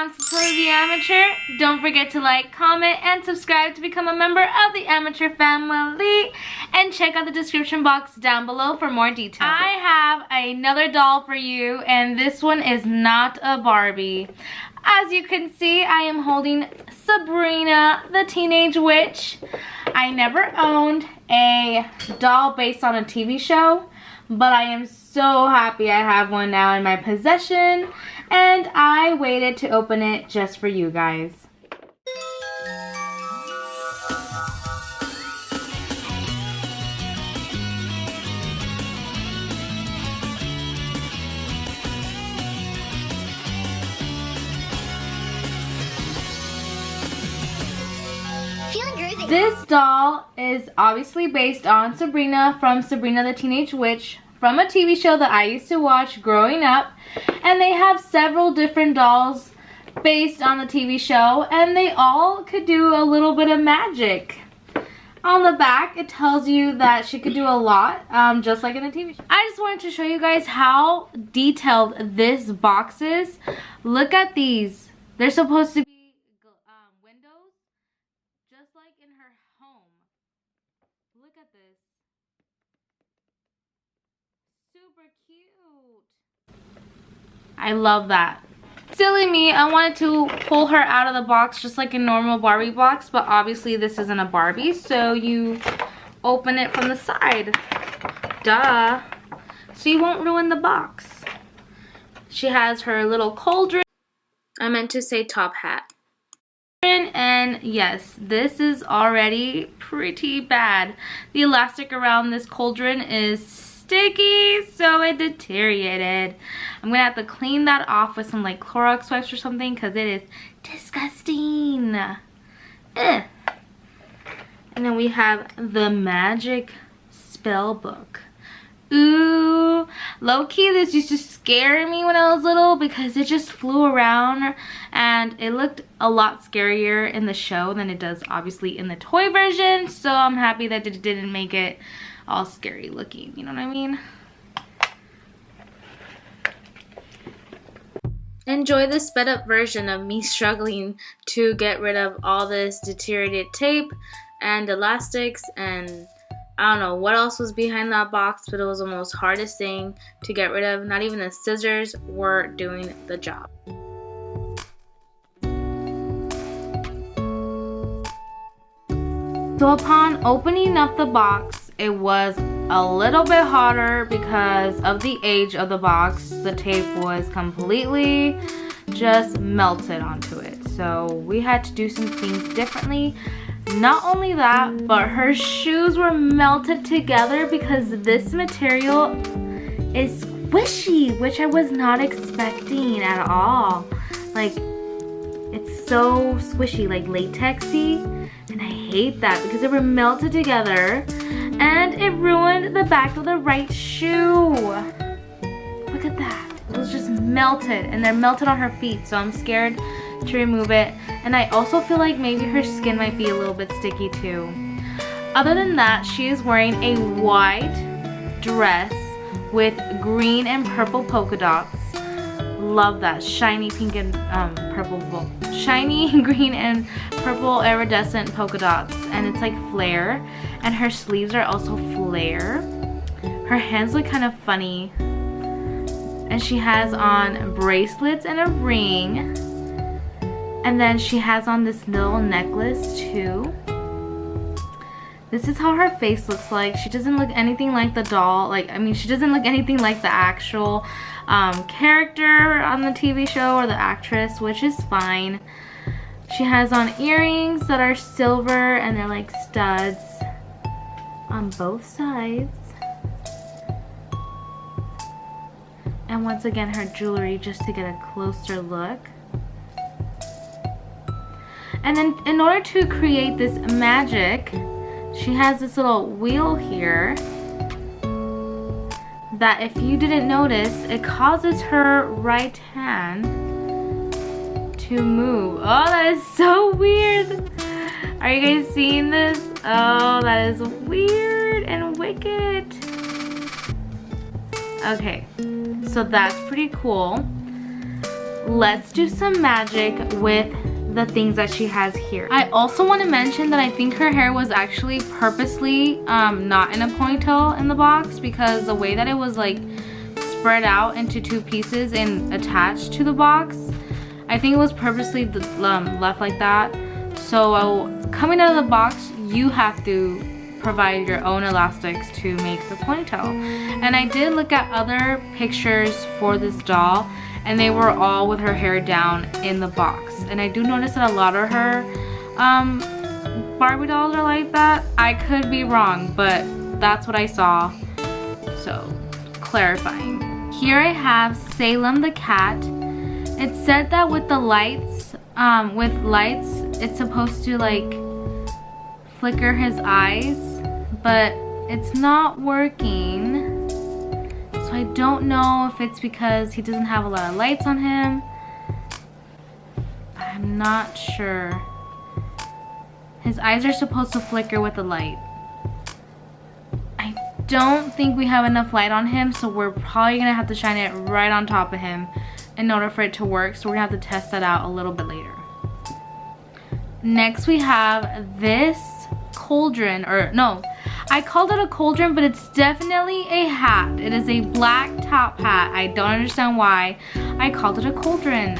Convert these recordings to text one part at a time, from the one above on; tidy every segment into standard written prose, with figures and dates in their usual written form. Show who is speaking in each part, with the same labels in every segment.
Speaker 1: I'm Sabrina the Amateur. Don't forget to like, comment, and subscribe to become a member of the Amateur family. And check out the description box down below for more details. I have another doll for you, and this one is not a Barbie. As you can see, I am holding Sabrina the Teenage Witch. I never owned a doll based on a TV show, but I am so happy I have one now in my possession, and I waited to open it just for you guys. This doll is obviously based on Sabrina from Sabrina the Teenage Witch, from a TV show that I used to watch growing up. And they have several different dolls based on the TV show, and they all could do a little bit of magic. On the back, it tells you that she could do a lot, just like in the TV show. I just wanted to show you guys how detailed this box is. Look at these. They're supposed to be windows, just like in her home. Look at this. Super cute. I love that. Silly me, I wanted to pull her out of the box just like a normal Barbie box, but obviously this isn't a Barbie, so you open it from the side. Duh. So you won't ruin the box. She has her little cauldron. I meant to say top hat. And yes, this is already pretty bad. The elastic around this cauldron is sticky, so it deteriorated. I'm gonna have to clean that off with some like Clorox wipes or something, because it is disgusting. Ugh. And then we have the magic spell book. Ooh, low-key this used to scare me when I was little because it just flew around, and it looked a lot scarier in the show than it does obviously in the toy version, so I'm happy that it didn't make it all scary looking, you know what I mean? Enjoy the sped up version of me struggling to get rid of all this deteriorated tape and elastics, and I don't know what else was behind that box, but it was the most hardest thing to get rid of. Not even the scissors were doing the job. So upon opening up the box, it was a little bit harder because of the age of the box. The tape was completely just melted onto it. So we had to do some things differently. Not only that, but her shoes were melted together because this material is squishy, which I was not expecting at all. Like, it's so squishy, like latexy, and I hate that because they were melted together and it ruined the back of the right shoe. Look at that. It was just melted, and they're melted on her feet, so I'm scared to remove it. And I also feel like maybe her skin might be a little bit sticky too. Other than that, she is wearing a white dress with green and purple polka dots. Love that. Shiny pink and purple, shiny green and purple iridescent polka dots, and it's like flare, and her sleeves are also flare. Her hands look kind of funny, and she has on bracelets and a ring. And then she has on this little necklace too. This is how her face looks like. She doesn't look anything like the doll. Like, I mean, she doesn't look anything like the actual character on the TV show or the actress, which is fine. She has on earrings that are silver, and they're like studs on both sides. And once again, her jewelry, just to get a closer look. And then in order to create this magic, she has this little wheel here that, if you didn't notice, it causes her right hand to move. Oh, that is so weird. Are you guys seeing this? Oh, that is weird and wicked. Okay, so that's pretty cool. let's do some magic with the things that she has here. I also want to mention that I think her hair was actually purposely not in a ponytail in the box, because the way that it was like spread out into 2 pieces and attached to the box, I think it was purposely left like that. So coming out of the box, you have to provide your own elastics to make the ponytail. And I did look at other pictures for this doll, and they were all with her hair down in the box. And I do notice that a lot of her Barbie dolls are like that. I could be wrong, but that's what I saw. So, clarifying. Here I have Salem the cat. It said that with the lights, it's supposed to like flicker his eyes, but it's not working. So I don't know if it's because he doesn't have a lot of lights on him. I'm not sure. His eyes are supposed to flicker with the light. I don't think we have enough light on him, so we're probably gonna have to shine it right on top of him in order for it to work. So we're gonna have to test that out a little bit later. Next we have this cauldron, or no, I called it a cauldron, but it's definitely a hat. It is a black top hat. I don't understand why I called it a cauldron.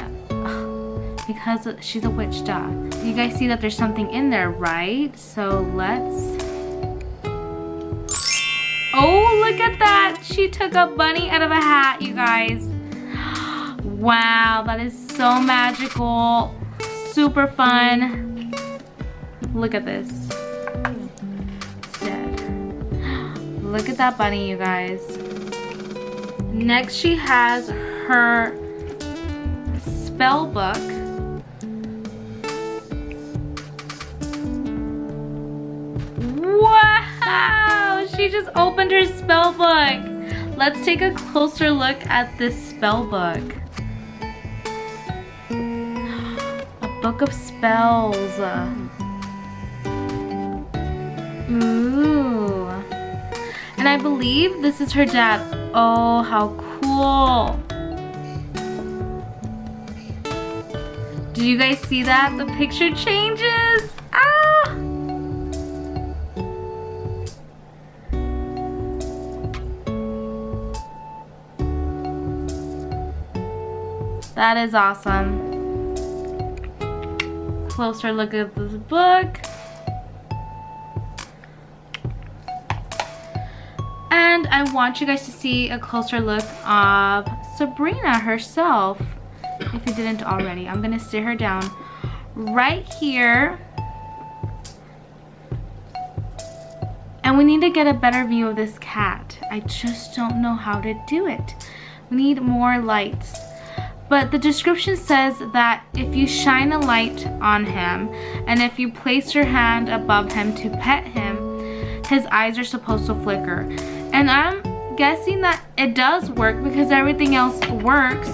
Speaker 1: Because she's a witch, duh. You guys see that there's something in there, right? So let's... Oh, look at that! She took a bunny out of a hat, you guys. Wow, that is so magical. Super fun. Look at this. Look at that bunny, you guys. Next, she has her spell book. Wow! She just opened her spell book. Let's take a closer look at this spell book. A book of spells. Ooh. And I believe this is her dad. Oh, how cool. Do you guys see that? The picture changes. Ah! That is awesome. Closer look at this book. And I want you guys to see a closer look of Sabrina herself, if you didn't already. I'm gonna sit her down right here. And we need to get a better view of this cat. I just don't know how to do it. We need more lights. But the description says that if you shine a light on him, and if you place your hand above him to pet him, his eyes are supposed to flicker. And I'm guessing that it does work because everything else works.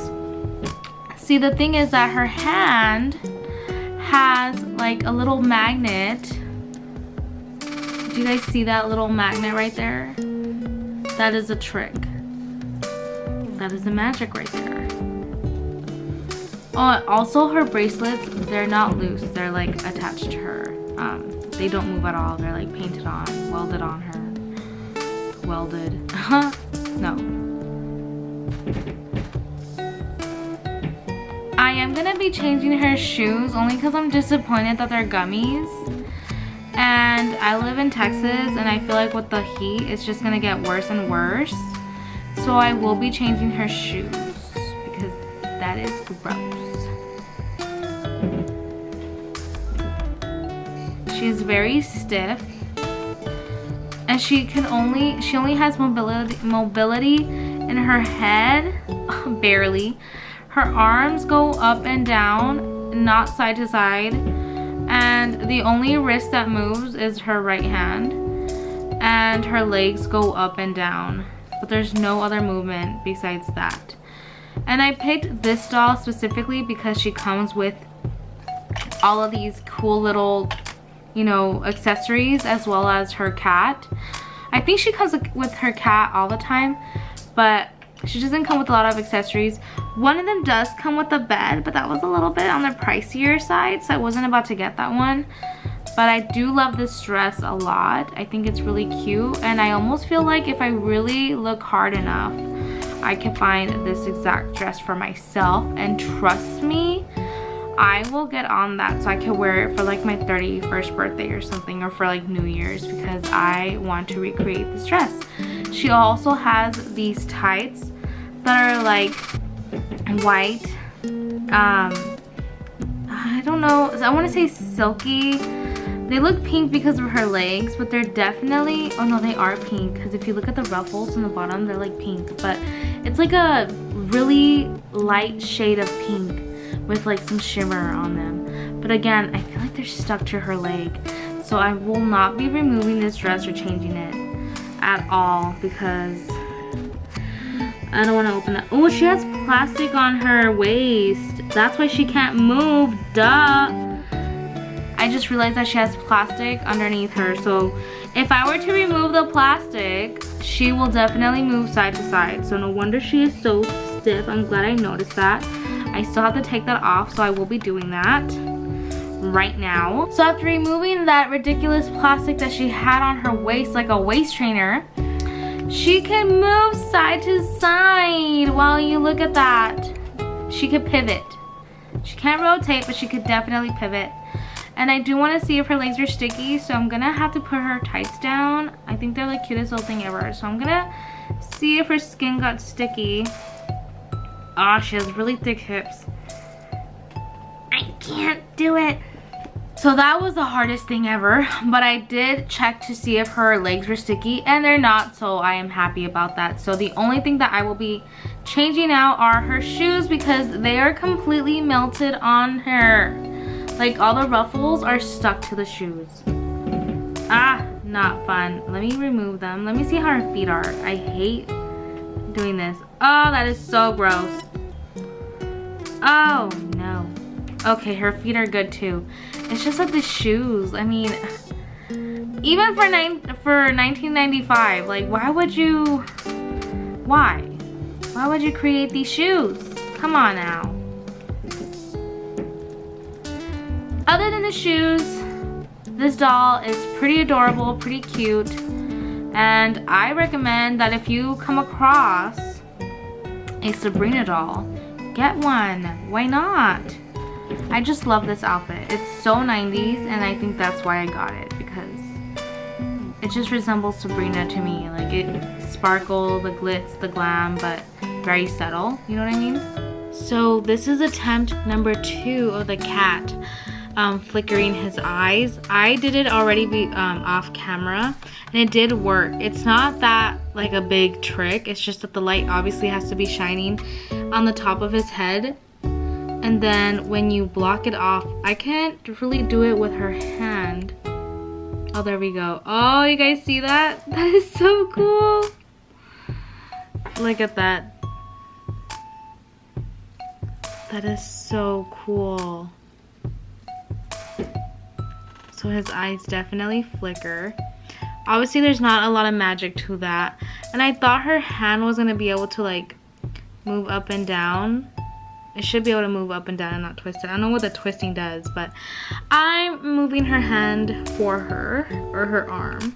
Speaker 1: See, the thing is that her hand has like a little magnet. Do you guys see that little magnet right there? That is a trick. That is the magic right there. Oh, also her bracelets, they're not loose. They're like attached to her. They don't move at all. They're like painted on, welded on her. Welded. No. I am gonna be changing her shoes only because I'm disappointed that they're gummies. And I live in Texas, and I feel like with the heat, it's just gonna get worse and worse. So I will be changing her shoes because that is gross. She's very stiff. And she only has mobility in her head, barely. Her arms go up and down, not side to side. And the only wrist that moves is her right hand. And her legs go up and down. But there's no other movement besides that. And I picked this doll specifically because she comes with all of these cool little, you know, accessories, as well as her cat. I think she comes with her cat all the time, but She doesn't come with a lot of accessories. One of them does come with a bed, but that was a little bit on the pricier side, so I wasn't about to get that one. But I do love this dress a lot. I think it's really cute, and I almost feel like if I really look hard enough, I can find this exact dress for myself. And trust me, I will get on that so I can wear it for like my 31st birthday or something, or for like New Year's, because I want to recreate this dress. She also has these tights that are like white. I don't know, I want to say silky. They look pink because of her legs, but they're definitely, oh no, they are pink, because if you look at the ruffles on the bottom, they're like pink, but it's like a really light shade of pink with like some shimmer on them. But again, I feel like they're stuck to her leg, so I will not be removing this dress or changing it at all, because I don't want to open that. Oh, she has plastic on her waist. That's why she can't move, duh. I just realized that she has plastic underneath her, so if I were to remove the plastic, she will definitely move side to side. So no wonder she is so stiff. I'm glad I noticed that. I still have to take that off, so I will be doing that right now. So after removing that ridiculous plastic that she had on her waist like a waist trainer, she can move side to side. Wow, you look at that. She could pivot. She can't rotate, but she could definitely pivot. And I do want to see if her legs are sticky, so I'm gonna have to put her tights down. I think they're the cutest little thing ever. So I'm gonna see if her skin got sticky. Ah, she has really thick hips. I can't do it. So that was the hardest thing ever, but I did check to see if her legs were sticky, and they're not, so I am happy about that. So the only thing that I will be changing out are her shoes, because they are completely melted on her. Like, all the ruffles are stuck to the shoes. Ah, not fun. Let me remove them. Let me see how her feet are. I hate doing this. Oh, that is so gross. Oh, no. Okay, her feet are good too. It's just that the shoes, I mean, even for 1995, like, why would you create these shoes? Come on now. Other than the shoes, this doll is pretty adorable, pretty cute, and I recommend that if you come across a Sabrina doll, get one. Why not? I just love this outfit. It's so 90s, and I think that's why I got it, because it just resembles Sabrina to me. Like, it sparkle, the glitz, the glam, but very subtle, you know what I mean? So this is attempt number 2 of the cat flickering his eyes. I did it already off camera, and it did work. It's not that like a big trick, it's just that the light obviously has to be shining on the top of his head, and then when you block it off, I can't really do it with her hand. Oh, there we go. Oh, you guys see that? That is so cool. Look at that. That is so cool. So his eyes definitely flicker. Obviously there's not a lot of magic to that, and I thought her hand was gonna be able to like move up and down. It should be able to move up and down and not twist it. I don't know what the twisting does, but I'm moving her hand for her, or her arm,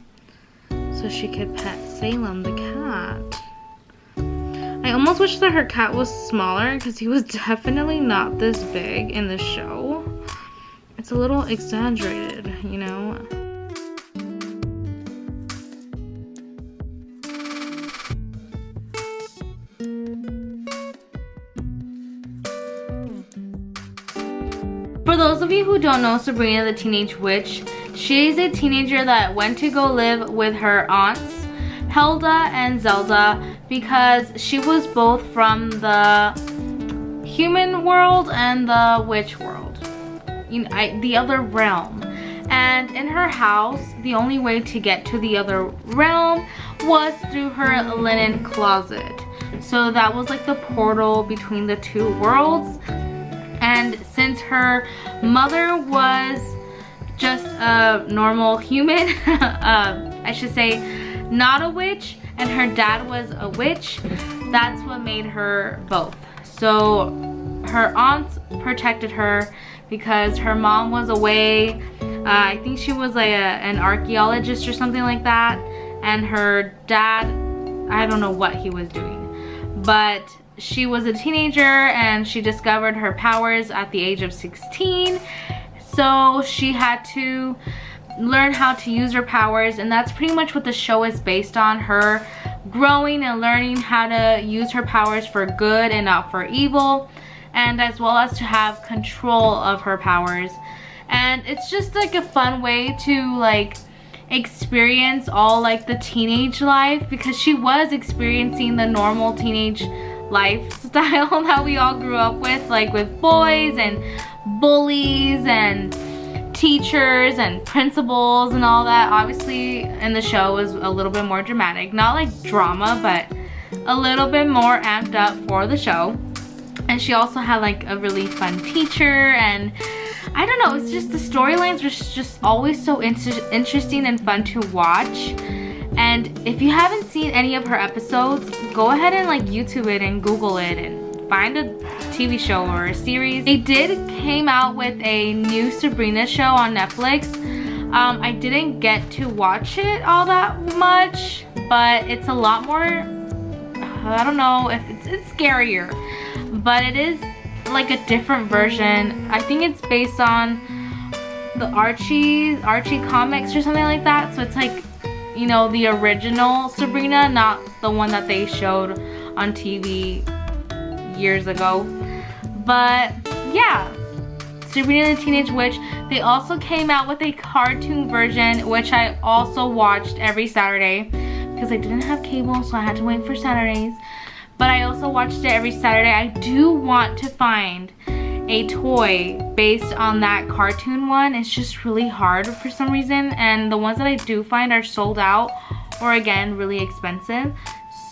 Speaker 1: so she could pet Salem the cat. I almost wish that her cat was smaller, because he was definitely not this big in the show. It's a little exaggerated, you know? For those of you who don't know Sabrina the Teenage Witch, she's a teenager that went to go live with her aunts, Helda and Zelda, because she was both from the human world and the witch world. The other realm, and in her house the only way to get to the other realm was through her linen closet. So that was like the portal between the two worlds. And since her mother was just a normal human, I should say not a witch, and her dad was a witch, that's what made her both. So her aunt protected her because her mom was away. I think she was like an archaeologist or something like that, and her dad, I don't know what he was doing, but she was a teenager and she discovered her powers at the age of 16. So she had to learn how to use her powers, and that's pretty much what the show is based on, her growing and learning how to use her powers for good and not for evil, and as well as to have control of her powers. And it's just like a fun way to like experience all like the teenage life, because she was experiencing the normal teenage lifestyle that we all grew up with, like with boys and bullies and teachers and principals and all that. Obviously in the show was a little bit more dramatic, not like drama, but a little bit more amped up for the show. And she also had like a really fun teacher, and I don't know, it's just the storylines were just always so interesting and fun to watch. And if you haven't seen any of her episodes, go ahead and like YouTube it and Google it and find a TV show or a series. They did came out with a new Sabrina show on Netflix. I didn't get to watch it all that much, but it's a lot more, I don't know if it's scarier, but it is like a different version. I think it's based on the Archie comics or something like that. So it's like, you know, the original Sabrina, not the one that they showed on TV years ago. But yeah, Sabrina the Teenage Witch. They also came out with a cartoon version, which I also watched every Saturday because I didn't have cable, so I had to wait for Saturdays. But I also watched it every Saturday. I do want to find a toy based on that cartoon one. It's just really hard for some reason, and the ones that I do find are sold out or again really expensive.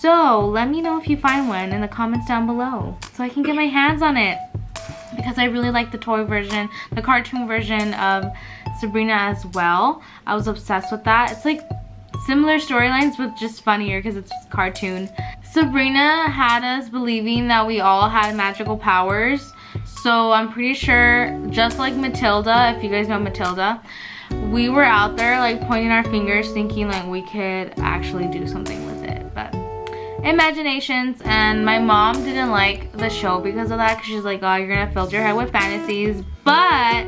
Speaker 1: So let me know if you find one in the comments down below so I can get my hands on it, because I really like the toy version, the cartoon version of Sabrina as well. I was obsessed with that. It's like similar storylines but just funnier because it's cartoon. Sabrina had us believing that we all had magical powers. So I'm pretty sure, just like Matilda, if you guys know Matilda, we were out there like pointing our fingers thinking like we could actually do something with it. But imaginations. And my mom didn't like the show because of that, because she's like, oh, you're gonna fill your head with fantasies. But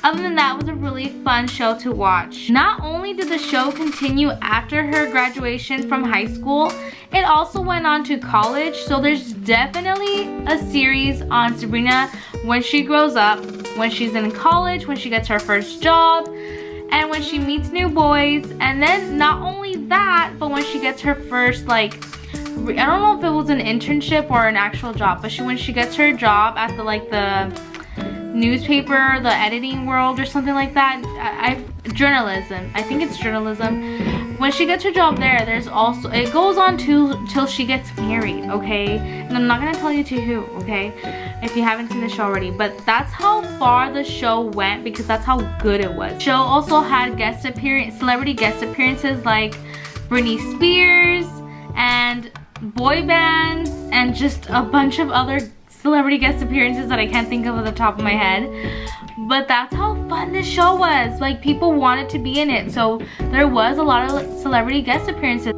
Speaker 1: other than that, it was a really fun show to watch. Not only did the show continue after her graduation from high school, it also went on to college. So there's definitely a series on Sabrina when she grows up, when she's in college, when she gets her first job, and when she meets new boys. And then not only that, but when she gets her first, like, I don't know if it was an internship or an actual job, but when she gets her job at the newspaper, the editing world or something like that, journalism, I think it's journalism. When she gets her job there, there's also, it goes on till she gets married, okay? And I'm not gonna tell you to who, okay? If you haven't seen the show already, but that's how far the show went because that's how good it was. The show also had celebrity guest appearances like Britney Spears and boy bands and just a bunch of other celebrity guest appearances that I can't think of at the top of my head. But that's how fun this show was. Like, people wanted to be in it, so there was a lot of celebrity guest appearances.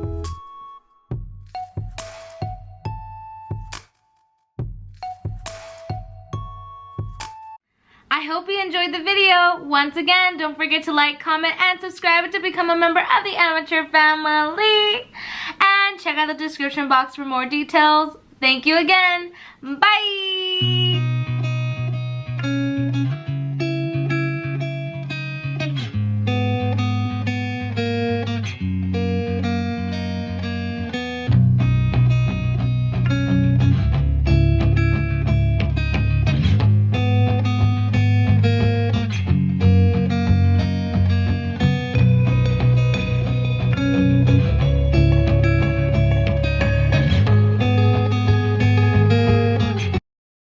Speaker 1: I hope you enjoyed the video. Once again, don't forget to like, comment, and subscribe to become a member of the Amateur family. And check out the description box for more details. Thank you again. Bye!